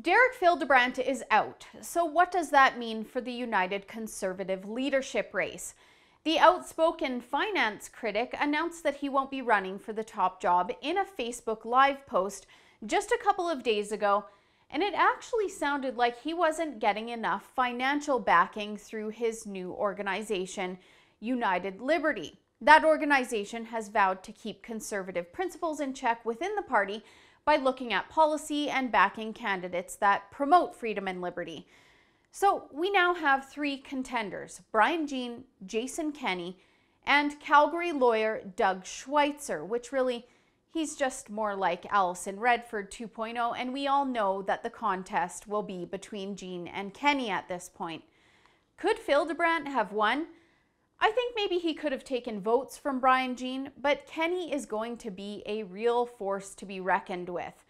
Derek Fildebrandt is out, so what does that mean for the United Conservative leadership race? The outspoken finance critic announced that he won't be running for the top job in a Facebook Live post just a couple of days ago, and it actually sounded like he wasn't getting enough financial backing through his new organization, United Liberty. That organization has vowed to keep conservative principles in check within the party by looking at policy and backing candidates that promote freedom and liberty. So we now have three contenders: Brian Jean, Jason Kenney, and Calgary lawyer Doug Schweitzer, which really, he's just more like Alison Redford 2.0, and we all know that the contest will be between Jean and Kenney at this point. Could Fildebrandt have won? I think maybe he could have taken votes from Brian Jean, but Kenney is going to be a real force to be reckoned with.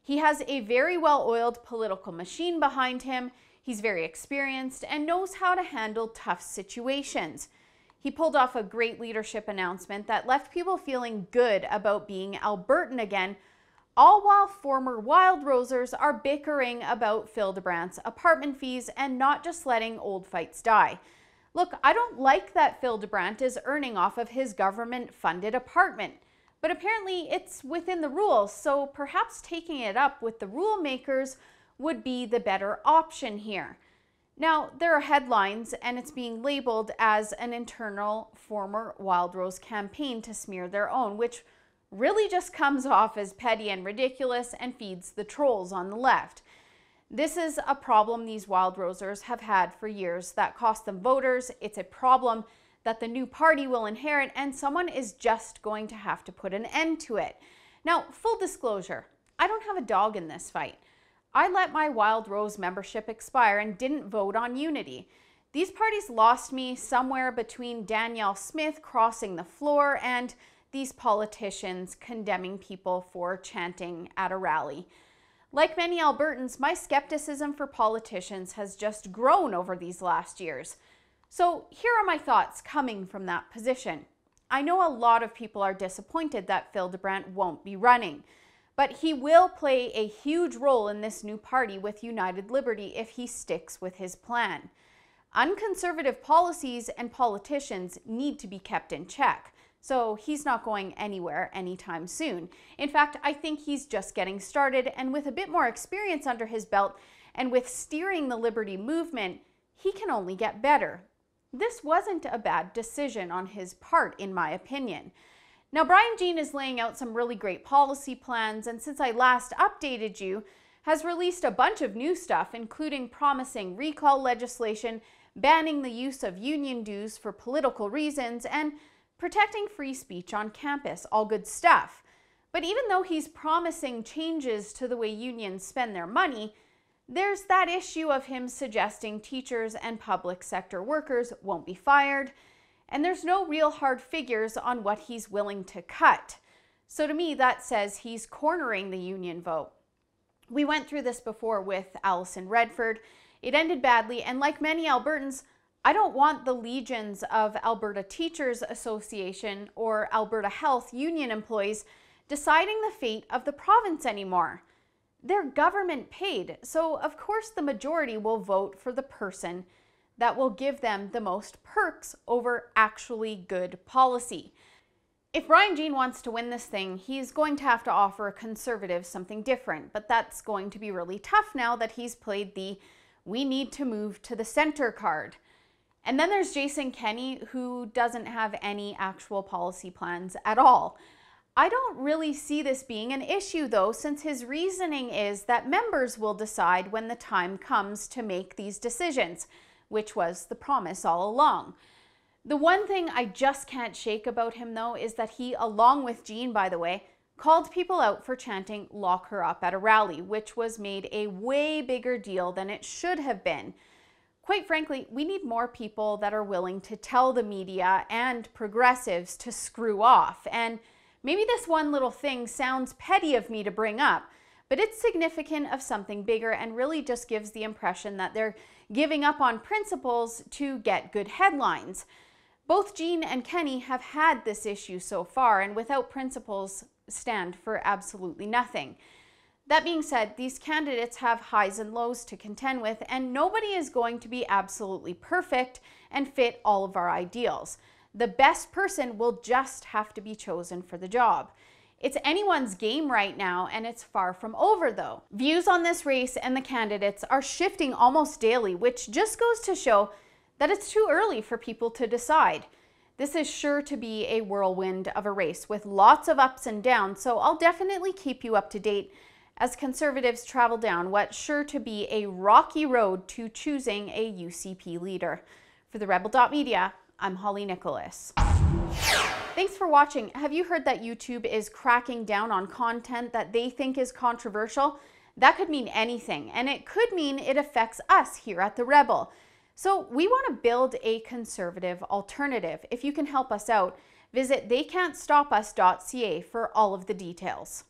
He has a very well-oiled political machine behind him. He's very experienced and knows how to handle tough situations. He pulled off a great leadership announcement that left people feeling good about being Albertan again, all while former Wild Rosers are bickering about Fildebrandt's apartment fees and not just letting old fights die. Look, I don't like that Fildebrandt is earning off of his government-funded apartment, but apparently it's within the rules, so perhaps taking it up with the rule makers would be the better option here. Now, there are headlines, and it's being labeled as an internal former Wild Rose campaign to smear their own, which really just comes off as petty and ridiculous and feeds the trolls on the left. This is a problem these Wild Rosers have had for years that cost them voters. It's a problem that the new party will inherit, and someone is just going to have to put an end to it. Now, full disclosure, I don't have a dog in this fight. I let my Wild Rose membership expire and didn't vote on Unity. These parties lost me somewhere between Danielle Smith crossing the floor and these politicians condemning people for chanting at a rally. Like many Albertans, my skepticism for politicians has just grown over these last years. So here are my thoughts coming from that position. I know a lot of people are disappointed that Fildebrandt won't be running, but he will play a huge role in this new party with United Liberty if he sticks with his plan. Unconservative policies and politicians need to be kept in check, so he's not going anywhere anytime soon. In fact, I think he's just getting started, and with a bit more experience under his belt and with steering the Liberty movement, he can only get better. This wasn't a bad decision on his part, in my opinion. Now, Brian Jean is laying out some really great policy plans, and since I last updated you, has released a bunch of new stuff, including promising recall legislation, banning the use of union dues for political reasons, and protecting free speech on campus. All good stuff. But even though he's promising changes to the way unions spend their money, there's that issue of him suggesting teachers and public sector workers won't be fired, and there's no real hard figures on what he's willing to cut. So to me, that says he's cornering the union vote. We went through this before with Alison Redford. It ended badly, and like many Albertans, I don't want the legions of Alberta Teachers Association or Alberta Health union employees deciding the fate of the province anymore. They're government paid, so of course the majority will vote for the person that will give them the most perks over actually good policy. If Brian Jean wants to win this thing, he's going to have to offer Conservatives something different, but that's going to be really tough now that he's played the "we need to move to the center" card. And then there's Jason Kenney, who doesn't have any actual policy plans at all. I don't really see this being an issue, though, since his reasoning is that members will decide when the time comes to make these decisions, which was the promise all along. The one thing I just can't shake about him, though, is that he, along with Jean, by the way, called people out for chanting "lock her up" at a rally, which was made a way bigger deal than it should have been. Quite frankly, we need more people that are willing to tell the media and progressives to screw off. And maybe this one little thing sounds petty of me to bring up, but it's significant of something bigger and really just gives the impression that they're giving up on principles to get good headlines. Both Jean and Kenney have had this issue so far, and without principles stand for absolutely nothing. That being said, these candidates have highs and lows to contend with, and nobody is going to be absolutely perfect and fit all of our ideals. The best person will just have to be chosen for the job. It's anyone's game right now, and it's far from over though. Views on this race and the candidates are shifting almost daily, which just goes to show that it's too early for people to decide. This is sure to be a whirlwind of a race with lots of ups and downs, so I'll definitely keep you up to date as Conservatives travel down what's sure to be a rocky road to choosing a UCP leader. For the Rebel.media, I'm Holly Nicholas. Thanks for watching. Have you heard that YouTube is cracking down on content that they think is controversial? That could mean anything, and it could mean it affects us here at The Rebel. So we want to build a conservative alternative. If you can help us out, visit theycan'tstopus.ca for all of the details.